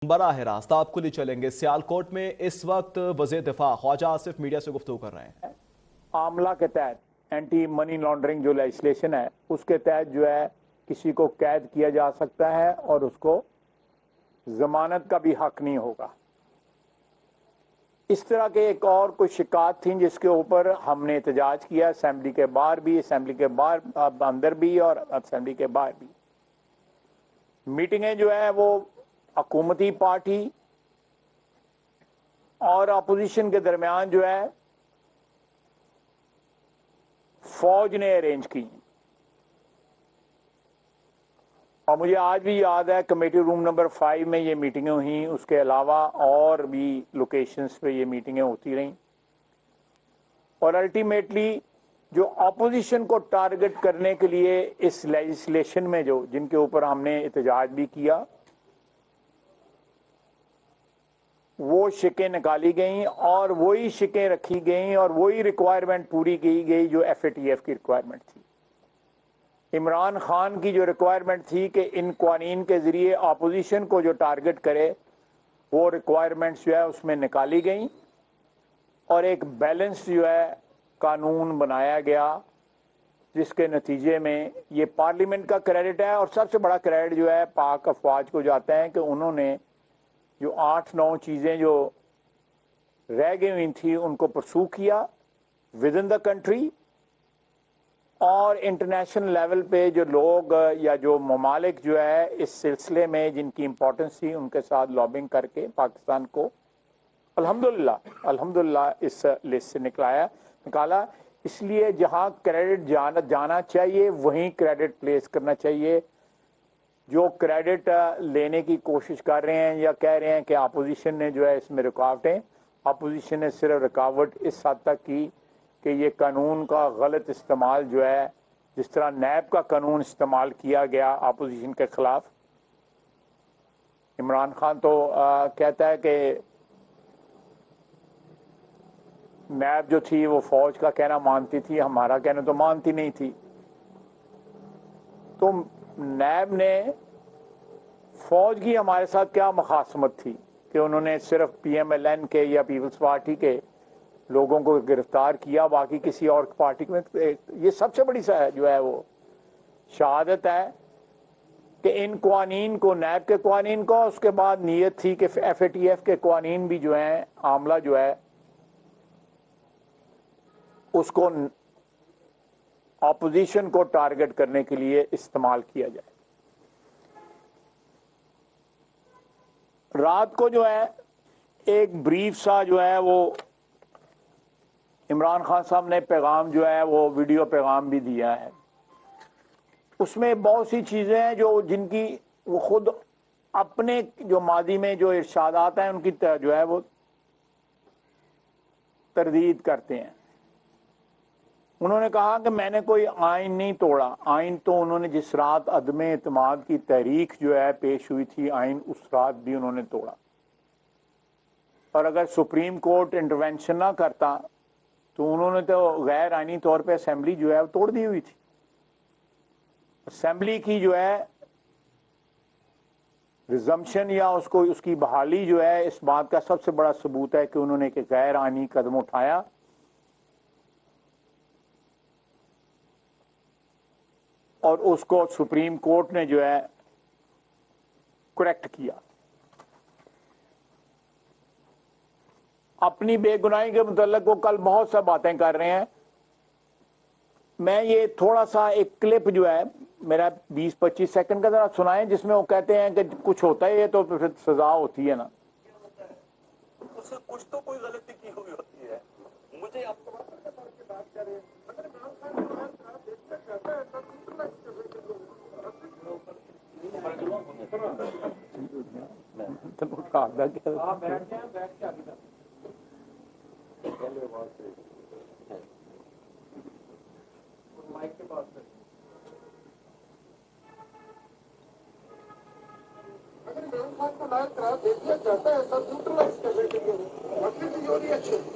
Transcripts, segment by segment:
براہ راست آپ کو لے چلیں گے سیالکوٹ میں اس وقت وزیر دفاع خواجہ آصف میڈیا سے گفتگو کر رہے ہیں۔ عاملہ کے تحت اینٹی منی لانڈرنگ جو لیجسلیشن ہے اس کے تحت جو ہے کسی کو قید کیا جا سکتا ہے اور اس کو ضمانت کا بھی حق نہیں ہوگا۔ اس طرح کے ایک اور کچھ شکایات تھیں جس کے اوپر ہم نے احتجاج کیا اسمبلی کے باہر بھی، اسمبلی کے باہر اندر بھی اور اسمبلی کے باہر بھی۔ میٹنگیں جو ہے وہ حکومتی پارٹی اور اپوزیشن کے درمیان جو ہے فوج نے ارینج کی، اور مجھے آج بھی یاد ہے کمیٹی روم نمبر 5 میں یہ میٹنگیں ہوئیں، اس کے علاوہ اور بھی لوکیشنز پہ یہ میٹنگیں ہوتی رہیں، اور الٹیمیٹلی جو اپوزیشن کو ٹارگٹ کرنے کے لیے اس لیجسلیشن میں جن کے اوپر ہم نے احتجاج بھی کیا وہ شکیں نکالی گئیں اور وہی شکیں رکھی گئیں اور وہی ریکوائرمنٹ پوری کی گئی جو ایف اے ٹی ایف کی ریکوائرمنٹ تھی۔ عمران خان کی جو ریکوائرمنٹ تھی کہ ان قوانین کے ذریعے اپوزیشن کو جو ٹارگٹ کرے وہ ریکوائرمنٹس جو ہے اس میں نکالی گئیں اور ایک بیلنس جو ہے قانون بنایا گیا، جس کے نتیجے میں یہ پارلیمنٹ کا کریڈٹ ہے اور سب سے بڑا کریڈٹ جو ہے پاک افواج کو جاتا ہے کہ انہوں نے جو 8-9 چیزیں جو رہ گئی ہوئی تھیں ان کو پرسو کیا ود ان دا کنٹری، اور انٹرنیشنل لیول پہ جو لوگ یا جو ممالک جو ہے اس سلسلے میں جن کی امپورٹنس تھی ان کے ساتھ لابنگ کر کے پاکستان کو الحمدللہ اس لسٹ سے نکالا۔ اس لیے جہاں کریڈٹ جانا چاہیے وہیں کریڈٹ پلیس کرنا چاہیے۔ جو کریڈٹ لینے کی کوشش کر رہے ہیں یا کہہ رہے ہیں کہ اپوزیشن نے جو ہے اس میں رکاوٹیں، اپوزیشن نے صرف رکاوٹ اس حد تک کی کہ یہ قانون کا غلط استعمال جو ہے، جس طرح نیب کا قانون استعمال کیا گیا اپوزیشن کے خلاف۔ عمران خان تو کہتا ہے کہ نیب جو تھی وہ فوج کا کہنا مانتی تھی، ہمارا کہنا تو مانتی نہیں تھی۔ تو نیب نے فوج کی ہمارے ساتھ کیا مخاصمت تھی کہ انہوں نے صرف پی ایم ایل این کے یا پیپلز پارٹی کے لوگوں کو گرفتار کیا، باقی کسی اور پارٹی میں؟ یہ سب سے بڑی جو ہے وہ شہادت ہے کہ ان قوانین کو، نیب کے قوانین کو، اس کے بعد نیت تھی کہ ایف اے ٹی ایف کے قوانین بھی جو ہیں عاملہ جو ہے اس کو اپوزیشن کو ٹارگٹ کرنے کے لیے استعمال کیا جائے۔ رات کو جو ہے ایک بریف سا جو ہے وہ عمران خان صاحب نے پیغام جو ہے وہ ویڈیو پیغام بھی دیا ہے۔ اس میں بہت سی چیزیں ہیں جن کی وہ خود اپنے جو ماضی میں جو ارشادات ہیں ان کی جو ہے وہ تردید کرتے ہیں۔ انہوں نے کہا کہ میں نے کوئی آئین نہیں توڑا، آئین تو انہوں نے جس رات عدم اعتماد کی تحریک جو ہے پیش ہوئی تھی، آئین اس رات بھی انہوں نے توڑا، اور اگر سپریم کورٹ انٹروینشن نہ کرتا تو انہوں نے تو غیر آئینی طور پہ اسمبلی جو ہے وہ توڑ دی ہوئی تھی۔ اسمبلی کی جو ہے ریزمپشن یا اس کی بحالی جو ہے اس بات کا سب سے بڑا ثبوت ہے کہ انہوں نے ایک غیر آئینی قدم اٹھایا، اور اس کو سپریم کورٹ نے جو ہے کریکٹ کیا۔ اپنی بے گناہی کے متعلق وہ کل بہت سا باتیں کر رہے ہیں۔ میں یہ تھوڑا سا ایک کلپ جو ہے میرا 20-25 سیکنڈ کا ذرا سنائیں، جس میں وہ کہتے ہیں کہ کچھ ہوتا ہے یہ تو پھر سزا ہوتی ہے نا۔ اس سے کچھ تو کوئی غلطی کی ہوئی ہوتی ہے۔ مجھے آپ کو بات کر رہے ہیں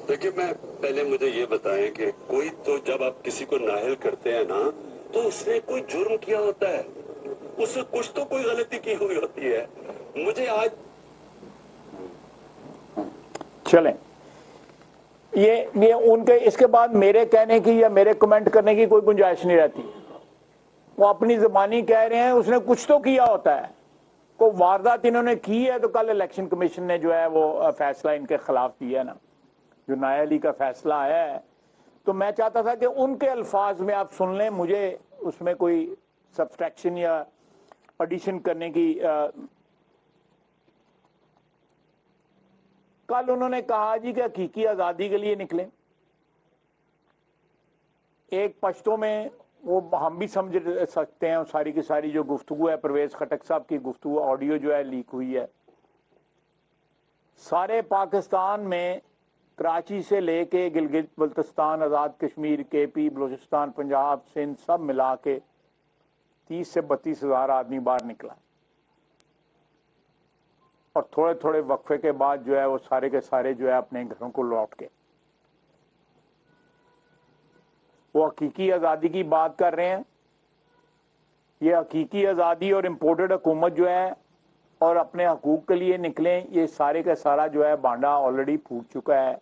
دیکھیے، میں پہلے مجھے یہ بتائیں کہ کوئی تو جب آپ کسی کو نااہل کرتے ہیں نا تو اس نے کوئی جرم کیا ہوتا ہے، اس سے کچھ تو کوئی غلطی کی ہوئی ہوتی ہے۔ مجھے آج چلیں یہ ان کے اس کے بعد میرے کہنے کی یا میرے کمنٹ کرنے کی کوئی گنجائش نہیں رہتی. وہ اپنی زبانی کہہ رہے ہیں, اس نے کچھ تو کیا ہوتا ہے, کوئی واردات انہوں نے کی ہے تو کل الیکشن کمیشن نے جو ہے وہ فیصلہ ان کے خلاف دیا ہے نا, جو نایا علی کا فیصلہ آیا ہے. تو میں چاہتا تھا کہ ان کے الفاظ میں آپ سن لیں, مجھے اس میں کوئی سبسٹریکشن یا ایڈیشن کرنے کی. کل انہوں نے کہا جی کہ حقیقی آزادی کے لیے نکلیں. ایک پشتوں میں وہ ہم بھی سمجھ سکتے ہیں, ساری کی ساری جو گفتگو ہے پرویز خٹک صاحب کی گفتگو آڈیو جو ہے لیک ہوئی ہے. سارے پاکستان میں کراچی سے لے کے گلگت بلتستان, آزاد کشمیر, کے پی, بلوچستان, پنجاب, سندھ سب ملا کے 30 سے 32 ہزار آدمی باہر نکلا, اور تھوڑے تھوڑے وقفے کے بعد جو ہے وہ سارے کے سارے جو ہے اپنے گھروں کو لوٹ کے وہ حقیقی آزادی کی بات کر رہے ہیں. یہ حقیقی آزادی اور امپورٹڈ حکومت جو ہے اور اپنے حقوق کے لیے نکلیں, یہ سارے کا سارا جو ہے بانڈا آلریڈی پھوٹ چکا ہے.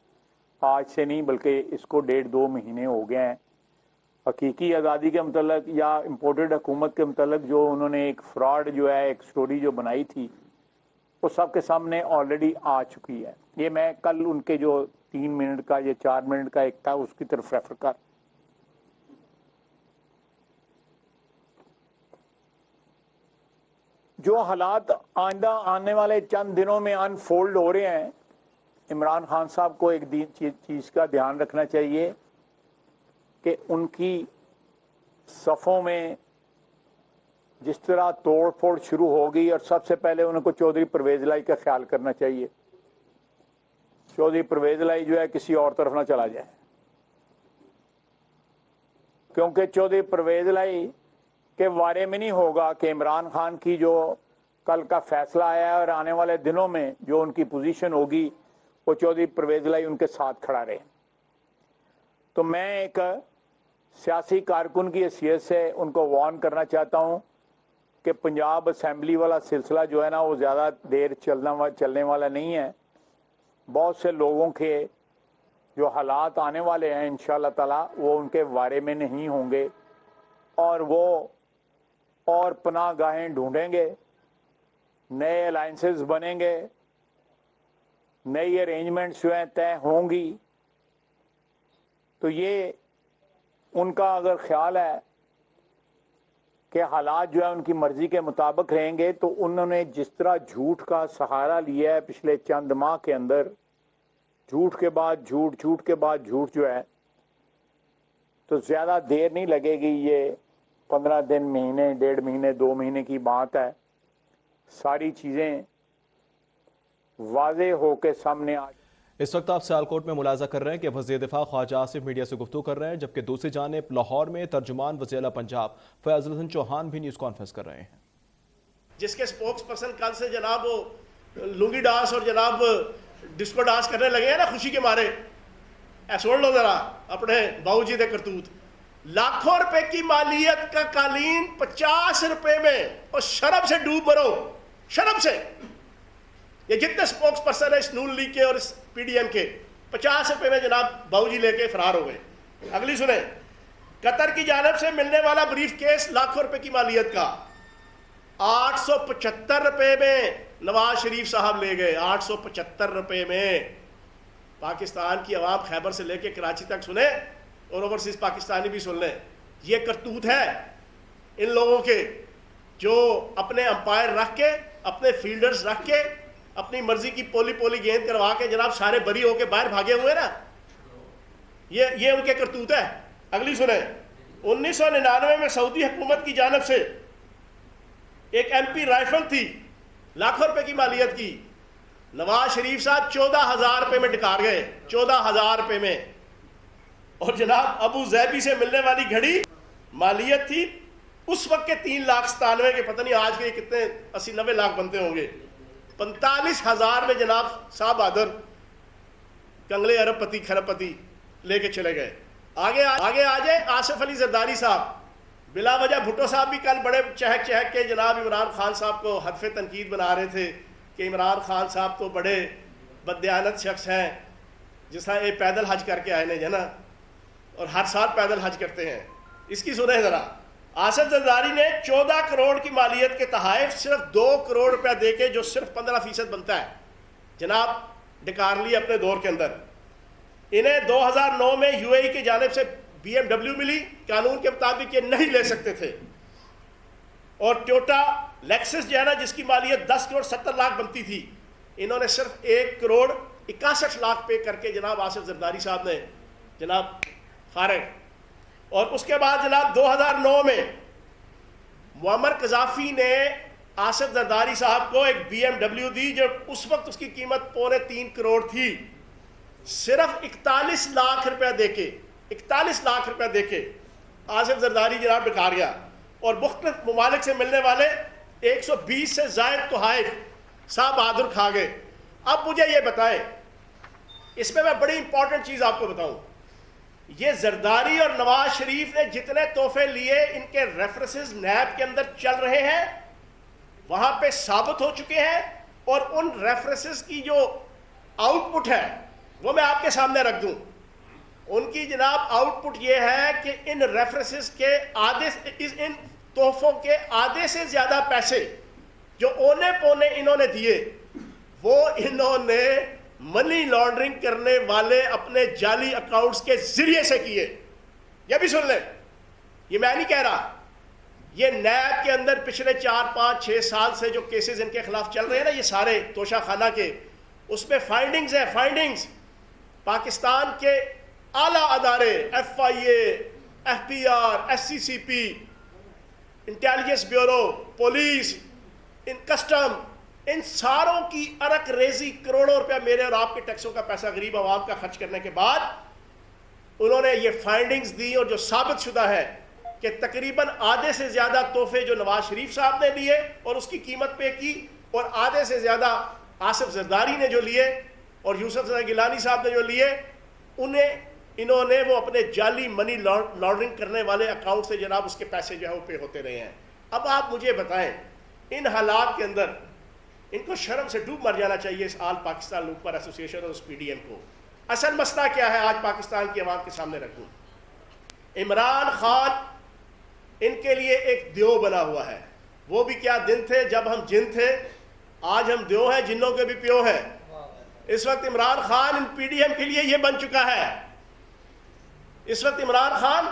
آج سے نہیں بلکہ اس کو 1.5-2 مہینے ہو گئے ہیں. حقیقی آزادی کے متعلق یا امپورٹڈ حکومت کے متعلق جو انہوں نے ایک فراڈ جو ہے ایک سٹوری جو بنائی تھی وہ سب کے سامنے آلریڈی آ چکی ہے. یہ میں کل ان کے جو 3 منٹ کا یا 4 منٹ کا ایک تھا اس کی طرف ریفر کر. جو حالات آئندہ آنے والے چند دنوں میں انفولڈ ہو رہے ہیں, عمران خان صاحب کو ایک چیز کا دھیان رکھنا چاہیے کہ ان کی صفوں میں جس طرح توڑ پھوڑ شروع ہوگی, اور سب سے پہلے ان کو چودھری پرویز الہی کا خیال کرنا چاہیے. چودھری پرویز الہی جو ہے کسی اور طرف نہ چلا جائے, کیونکہ چودھری پرویز الہی کے بارے میں نہیں ہوگا کہ عمران خان کی جو کل کا فیصلہ آیا ہے اور آنے والے دنوں میں جو ان کی پوزیشن ہوگی وہ چودھری پرویز الہی ان کے ساتھ کھڑا رہے. تو میں ایک سیاسی کارکن کی حیثیت سے ان کو وارن کرنا چاہتا ہوں کہ پنجاب اسمبلی والا سلسلہ جو ہے نا وہ زیادہ دیر چلنے والا نہیں ہے. بہت سے لوگوں کے جو حالات آنے والے ہیں انشاءاللہ تعالی وہ ان کے بارے میں نہیں ہوں گے, اور وہ اور پناہ گاہیں ڈھونڈیں گے, نئے الائنسز بنیں گے, نئی ارینجمنٹس جو ہیں طے ہوں گی. تو یہ ان کا اگر خیال ہے کہ حالات جو ہے ان کی مرضی کے مطابق رہیں گے, تو انہوں نے جس طرح جھوٹ کا سہارا لیا ہے پچھلے چند ماہ کے اندر, جھوٹ کے بعد جھوٹ, جھوٹ کے بعد جھوٹ جو ہے, تو زیادہ دیر نہیں لگے گی. یہ 15 دن, مہینے, 1.5 مہینے, 2 مہینے کی بات ہے. ساری چیزیں واضح ہو کے سامنے آ. اس وقت آپ سیالکوٹ میں ملاحظہ کر رہے ہیں کہ وزیر دفاع خواجہ آصف میڈیا سے گفتگو کر رہے ہیں, جبکہ دوسری جانب لاہور میں ترجمان وزیر اعلیٰ پنجاب فیاض الحسن چوہان بھی نیوز کانفرنس کر رہے ہیں, جس کے سپوکس پرسن کل سے جناب لنگی ڈانس اور جناب ڈسکو ڈانس کرنے لگے ہیں نا خوشی کے مارے. سن لو ذرا اپنے باؤ جی دے کرتوت. لاکھوں روپے کی مالیت کا قالین 50 روپے میں, اور شرم سے ڈوب مرو, شرم سے. یہ جتنے سپوکس پرسن ہے اس نون لیگ کے اور اس پی ڈی ایم کے, 50 روپے میں جناب باؤ جی لے کے فرار ہو گئے. اگلی سنیں, قطر کی جانب سے ملنے والا بریف کیس لاکھوں روپے کی مالیت کا 875 روپے میں نواز شریف صاحب لے گئے. 875 روپے میں. پاکستان کی عوام خیبر سے لے کے کراچی تک سنیں, اور اوورسیز پاکستانی بھی سن لیں. یہ کرتوت ہے ان لوگوں کے جو اپنے امپائر رکھ کے, اپنے فیلڈرز رکھ کے, اپنی مرضی کی پولی پولی گیند کروا کے جناب سارے بری ہو کے باہر بھاگے ہوئے نا. یہ ان کے کرتوت ہے. اگلی سنیں, 1999 میں سعودی حکومت کی جانب سے ایک ایم پی رائفل تھی لاکھوں روپے کی مالیت کی. نواز شریف صاحب 14,000 روپے میں ڈکار گئے, 14,000 روپے میں. اور جناب ابو ظہبی سے ملنے والی گھڑی مالیت تھی اس وقت کے 3,97,000 کے, پتہ نہیں آج کے کتنے 80-90 لاکھ بنتے ہوں گے. 45,000 میں جناب صاحب بہادر کنگلے ارب پتی کھرب پتی لے کے چلے گئے. آگے آ جائے آصف علی زرداری صاحب. بلا وجہ بھٹو صاحب بھی کل بڑے چہک چہک کے جناب عمران خان صاحب کو ہدف تنقید بنا رہے تھے کہ عمران خان صاحب تو بڑے بددیانت شخص ہیں جس طرح یہ پیدل حج کر کے آئے نے نا، اور ہر سال پیدل حج کرتے ہیں. اس کی سنیں ذرا. آصف زرداری نے 14 کروڑ کی مالیت کے تحائف صرف 2 کروڑ روپیہ دے کے، جو صرف 15% بنتا ہے، جناب ڈکار لی اپنے دور کے اندر. انہیں 2009 میں یو اے ای کی جانب سے BMW ملی، قانون کے مطابق یہ نہیں لے سکتے تھے. اور ٹویوٹا لیکسس جو ہے نا، جس کی مالیت 10 کروڑ 70 لاکھ بنتی تھی، انہوں نے صرف 1 کروڑ 61 لاکھ پے کر کے جناب آصف زرداری صاحب نے جناب فارغ. اور اس کے بعد جناب 2009 میں معمر قذافی نے آصف زرداری صاحب کو ایک BMW دی، جو اس وقت اس کی قیمت 3.25 کروڑ تھی. صرف 41 لاکھ روپیہ دے کے 41 لاکھ روپیہ دے کے آصف زرداری جناب ڈکار گیا. اور مختلف ممالک سے ملنے والے 120 سے زائد تحائف صاحب بہادر کھا گئے. اب مجھے یہ بتائیں، اس میں بڑی امپورٹنٹ چیز آپ کو بتاؤں، یہ زرداری اور نواز شریف نے جتنے تحفے لیے، ان کے ریفرنسز نیب کے اندر چل رہے ہیں، وہاں پہ ثابت ہو چکے ہیں. اور ان ریفرنسز کی جو آؤٹ پٹ ہے وہ میں آپ کے سامنے رکھ دوں. ان کی جناب آؤٹ پٹ یہ ہے کہ ان ریفرنسز کے ان تحفوں کے آدھے سے زیادہ پیسے جو اونے پونے انہوں نے دیے، وہ انہوں نے منی لانڈرنگ کرنے والے اپنے جعلی اکاؤنٹس کے ذریعے سے کیے. یہ بھی سن لیں، یہ میں نہیں کہہ رہا، یہ نیب کے اندر پچھلے 4 5 6 سال سے جو کیسز ان کے خلاف چل رہے ہیں نا، یہ سارے توشہ خانہ کے، اس میں فائنڈنگز ہیں. فائنڈنگز پاکستان کے اعلیٰ ادارے، FIA، FBR، SCCP، intelligence bureau, police, custom, ان ساروں کی ارق ریزی کروڑوں روپیہ میرے اور آپ کے ٹیکسوں کا پیسہ غریب عوام کا خرچ کرنے کے بعد انہوں نے یہ فائنڈنگز دی، اور جو ثابت شدہ ہے کہ تقریباً آدھے سے زیادہ تحفے جو نواز شریف صاحب نے لیے اور اس کی قیمت پے کی، اور آدھے سے زیادہ آصف زرداری نے جو لیے اور یوسف زئی گیلانی صاحب نے جو لیے، انہوں نے وہ اپنے جعلی منی لانڈرنگ کرنے والے اکاؤنٹ سے جناب اس کے پیسے جو ہے وہ پے ہوتے رہے ہیں. اب آپ مجھے بتائیں، ان حالات کے اندر ان کو شرم سے ڈوب مر جانا چاہیے اس آل پاکستان لوکپر ایسوسیشن اور اس PDM کو. اصل مسئلہ کیا ہے آج پاکستان کی عوام کے سامنے رکھوں. عمران خان ان کے لیے ایک دیو بنا ہوا ہے. وہ بھی کیا دن تھے جب ہم جن تھے، آج ہم دیو ہیں، جنوں کے بھی پیو ہیں. اس وقت عمران خان ان PDM کے لیے یہ بن چکا ہے. اس وقت عمران خان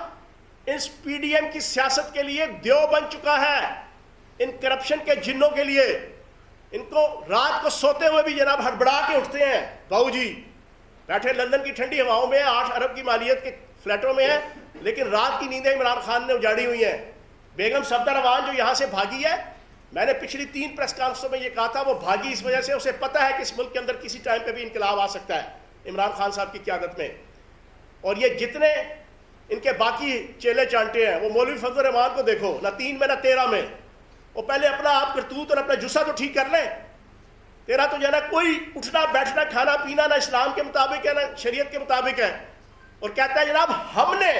اس PDM کی سیاست کے لیے دیو بن چکا ہے، ان کرپشن کے جنوں کے لیے. ان کو رات کو سوتے ہوئے بھی جناب ہڑبڑا کے اٹھتے ہیں. باؤ جی بیٹھے لندن کی ٹھنڈی ہواؤں میں 8 ارب کی مالیت کے فلیٹوں میں ہیں، لیکن رات کی نیندیں عمران خان نے اجاڑی ہوئی ہیں. بیگم صفدر روان جو یہاں سے بھاگی ہے، میں نے پچھلی 3 پریس کانفرنسوں میں یہ کہا تھا، وہ بھاگی اس وجہ سے اسے پتہ ہے کہ اس ملک کے اندر کسی ٹائم پہ بھی انقلاب آ سکتا ہے عمران خان صاحب کی قیادت میں. اور یہ جتنے ان کے باقی چیلے چانٹے ہیں، وہ مولوی فضل الرحمان کو دیکھو، نہ 3 میں نہ 13 میں. وہ پہلے اپنا آپ کرتوت اور اپنا جسہ تو ٹھیک کر لیں. تیرا تو جو ہے نا کوئی اٹھنا بیٹھنا کھانا پینا نہ اسلام کے مطابق ہے نہ شریعت کے مطابق ہے. اور کہتا ہے جناب ہم نے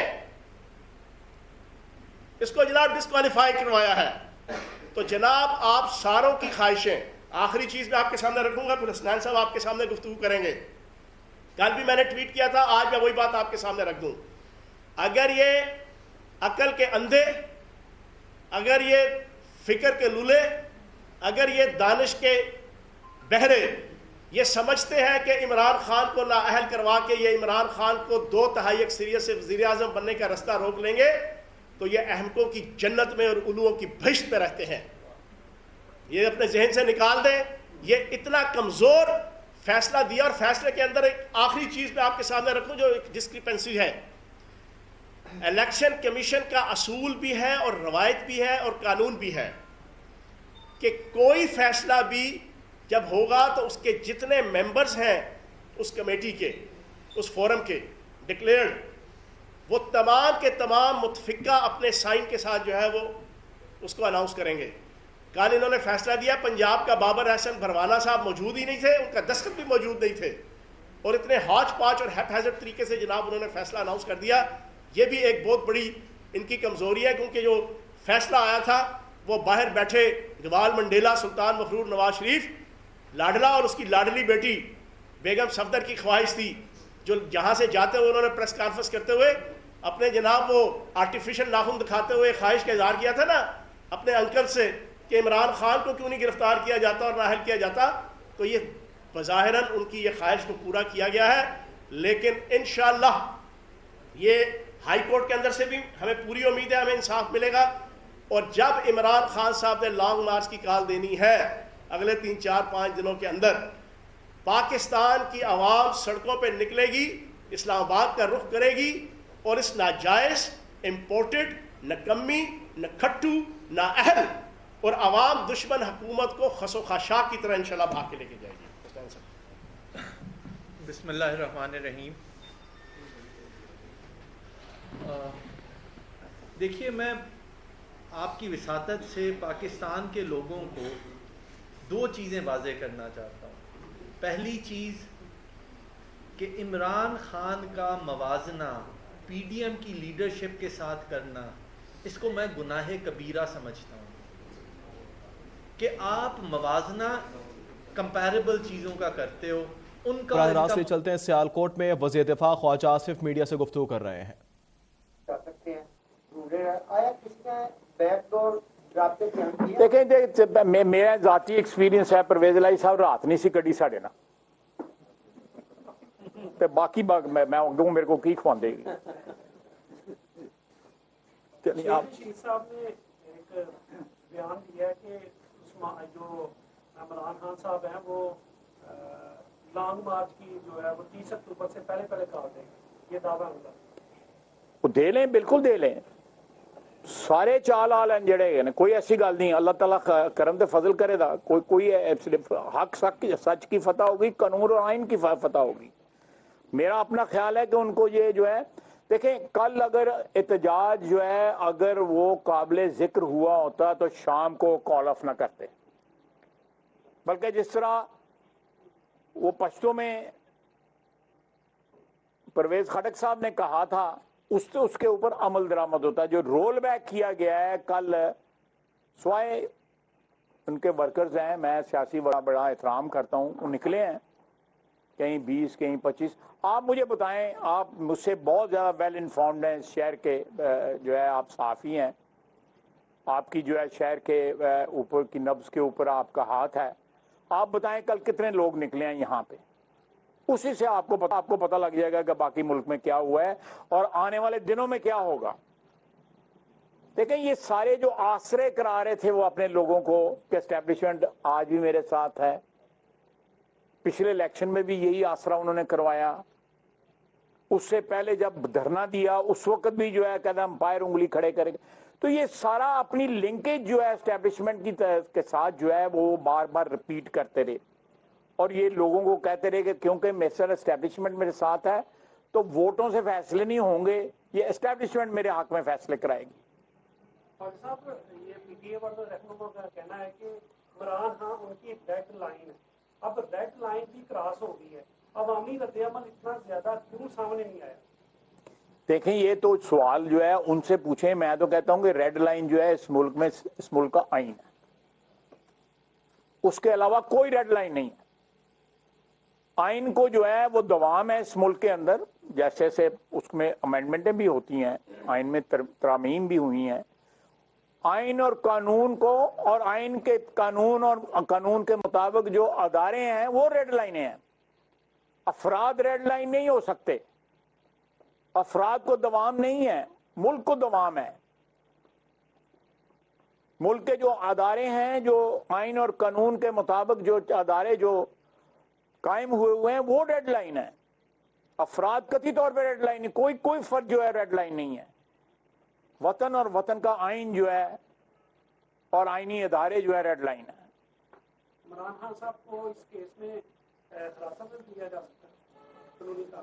اس کو جناب ڈسکوالیفائی کروایا ہے. تو جناب آپ ساروں کی خواہشیں، آخری چیز میں آپ کے سامنے رکھوں گا، پھر حسنین صاحب آپ کے سامنے گفتگو کریں گے. کل بھی میں نے ٹویٹ کیا تھا، آج میں وہی بات آپ کے سامنے رکھ دوں. اگر یہ عقل کے اندھے، اگر یہ فکر کے لولے، اگر یہ دانش کے بہرے یہ سمجھتے ہیں کہ عمران خان کو نااہل کروا کے یہ عمران خان کو 2 تہائی اکثریت سے وزیر اعظم بننے کا رستہ روک لیں گے، تو یہ احمقوں کی جنت میں اور الوؤں کی بہشت میں رہتے ہیں. یہ اپنے ذہن سے نکال دیں. یہ اتنا کمزور فیصلہ دیا، اور فیصلے کے اندر ایک آخری چیز میں آپ کے سامنے رکھوں جو ایک ڈسکریپنسی ہے. الیکشن کمیشن کا اصول بھی ہے اور روایت بھی ہے اور قانون بھی ہے کہ کوئی فیصلہ بھی جب ہوگا تو اس کے جتنے ممبرز ہیں اس کمیٹی کے، اس فورم کے ڈکلیئرڈ، وہ تمام کے تمام متفقہ اپنے سائن کے ساتھ جو ہے وہ اس کو اناؤنس کریں گے. کل انہوں نے فیصلہ دیا، پنجاب کا بابر احسن بھروانا صاحب موجود ہی نہیں تھے، ان کا دستخط بھی موجود نہیں تھے، اور اتنے ہاچ پاچ اور ہیپیزٹ طریقے سے جناب انہوں نے فیصلہ اناؤنس کر دیا. یہ بھی ایک بہت بڑی ان کی کمزوری ہے، کیونکہ جو فیصلہ آیا تھا وہ باہر بیٹھے گوال منڈیلا، سلطان مفرور نواز شریف، لاڈلا اور اس کی لاڈلی بیٹی بیگم صفدر کی خواہش تھی جو جہاں سے جاتے ہوئے انہوں نے پریس کانفرنس کرتے ہوئے اپنے جناب وہ آرٹیفیشل ناخن دکھاتے ہوئے خواہش کا اظہار کیا تھا نا اپنے انکل سے کہ عمران خان کو کیوں نہیں گرفتار کیا جاتا اور نااہل کیا جاتا. تو یہ بظاہراً ان کی یہ خواہش کو پورا کیا گیا ہے. لیکن انشاءاللہ یہ ہائی کورٹ کے اندر سے بھی ہمیں پوری امید ہے ہمیں انصاف ملے گا. اور جب عمران خان صاحب نے لانگ مارچ کی کال دینی ہے اگلے 3-4-5 دنوں کے اندر, پاکستان کی عوام سڑکوں پہ نکلے گی, اسلام آباد کا رخ کرے گی اور اس ناجائز امپورٹڈ نکمی نہ کھٹو نہ اہل اور عوام دشمن حکومت کو خس و خاشاک کی طرح انشاءاللہ بھاگ کے لے کے جائے گی. بسم اللہ الرحمن الرحیم. دیکھیے, میں آپ کی وساطت سے پاکستان کے لوگوں کو 2 چیزیں واضح کرنا چاہتا ہوں. پہلی چیز کہ عمران خان کا موازنہ پی ڈی ایم کی لیڈرشپ کے ساتھ کرنا, اس کو میں گناہ کبیرہ سمجھتا ہوں کہ آپ موازنہ کمپیریبل چیزوں کا کرتے ہو. ان کا براہ راست چلتے ہیں سیالکوٹ میں وزیر دفاع خواجہ آصف میڈیا سے گفتگو کر رہے ہیں. دیکھیں میرا ذاتی ایکسپیرینس ہے, پرویز الہی صاحب رات نہیں سی کڈی ساڈے نال, تے باقی میں اگوں میرے کو کی کھوان دے گی. شہید صاحب نے ایک بیان دیا ہے کہ جو عمران خان صاحب ہیں وہ لانگ مارچ کی جو ہے وہ 30 اکتوبر سے پہلے کال دیں گے, یہ دعویٰ ہوگا. وہ دے لیں, بالکل دے لیں, سارے چال آل ہیں جڑے ہیں, کوئی ایسی گل نہیں. اللہ تعالیٰ کرم تے فضل کرے دا, کوئی حق سچ کی فتح ہوگی, قانون اور آئین کی فتح ہوگی. میرا اپنا خیال ہے کہ ان کو یہ جو ہے, دیکھیں کل اگر احتجاج جو ہے اگر وہ قابل ذکر ہوا ہوتا تو شام کو کال آف نہ کرتے, بلکہ جس طرح وہ پشتوں میں پرویز خٹک صاحب نے کہا تھا اس کے اوپر عمل درآمد ہوتا ہے. جو رول بیک کیا گیا ہے کل, سوائے ان کے ورکرز ہیں, میں سیاسی بڑا احترام کرتا ہوں, وہ نکلے ہیں کہیں 20 کہیں 25. آپ مجھے بتائیں, آپ مجھ سے بہت زیادہ ویل انفارمڈ ہیں شہر کے, جو ہے آپ صحافی ہیں, آپ کی جو ہے شہر کے اوپر کی نبض کے اوپر آپ کا ہاتھ ہے. آپ بتائیں کل کتنے لوگ نکلے ہیں یہاں پہ, اسی سے آپ کو پتہ لگ جائے گا کہ باقی ملک میں کیا ہوا ہے اور آنے والے دنوں میں کیا ہوگا. دیکھیں یہ سارے جو آسرے کرا رہے تھے وہ اپنے لوگوں کو, کہ اسٹیبلشمنٹ آج بھی میرے ساتھ ہے, پچھلے الیکشن میں بھی یہی آسرا انہوں نے کروایا, اس سے پہلے جب دھرنا دیا اس وقت بھی جو ہے کہنا امپائر انگلی کھڑے کرے. تو یہ سارا اپنی لنکیج جو ہے اسٹیبلشمنٹ کے ساتھ جو ہے وہ بار بار رپیٹ کرتے رہے, اور یہ لوگوں کو کہتے رہے کہ کیونکہ میسر اسٹیبلشمنٹ میرے ساتھ ہے تو ووٹوں سے فیصلے نہیں ہوں گے, یہ اسٹیبلشمنٹ میرے حق میں فیصلے کرائے گی. ڈاکٹر صاحب, یہ پی ٹی اے والوں رہنما کا کہنا ہے کہ عمران خان ان کی ریڈ لائن ہے, اب ریڈ لائن کی کراس ہو گئی ہے, عوامی رد عمل اتنا زیادہ کیوں سامنے نہیں آیا؟ دیکھیں یہ تو سوال جو ہے ان سے پوچھیں, میں تو کہتا ہوں کہ ریڈ لائن جو ہے اس ملک میں اس ملک کا آئین ہے, اس کے علاوہ کوئی ریڈ لائن نہیں ہے. آئین کو جو ہے وہ دوام ہے اس ملک کے اندر, جیسے سے اس میں امینڈمنٹیں بھی ہوتی ہیں, آئین میں ترامیم بھی ہوئی ہیں. آئین اور قانون کو, اور آئین کے قانون اور قانون کے مطابق جو ادارے ہیں وہ ریڈ لائنیں ہیں. افراد ریڈ لائن نہیں ہو سکتے, افراد کو دوام نہیں ہے, ملک کو دوام ہے. ملک کے جو ادارے ہیں, جو آئین اور قانون کے مطابق جو ادارے جو قائم ہوئے ہیں وہ ریڈ لائن ہے. افراد قطعی طور پہ ریڈ لائن, کوئی فرد جو ہے ریڈ لائن نہیں ہے. وطن اور وطن کا آئین جو ہے اور آئینی ادارے جو ہے ریڈ لائن ہے. عمران خان صاحب کو اس کیس میں حراست میں لیا جا سکتا ہے؟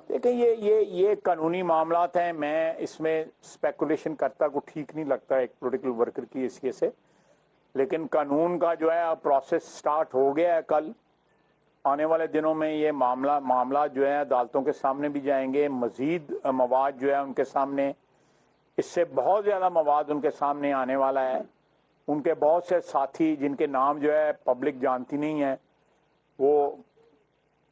دیکھیں یہ قانونی معاملات ہیں, میں اس میں اسپیکولیشن کرتا کو ٹھیک نہیں لگتا ایک پولیٹیکل ورکر کی حیثیت سے, لیکن قانون کا جو ہے پروسیس سٹارٹ ہو گیا ہے. کل آنے والے دنوں میں یہ معاملات جو ہیں عدالتوں کے سامنے بھی جائیں گے. مزید مواد جو ہے ان کے سامنے, اس سے بہت زیادہ مواد ان کے سامنے آنے والا ہے. ان کے بہت سے ساتھی جن کے نام جو ہے پبلک جانتی نہیں ہے, وہ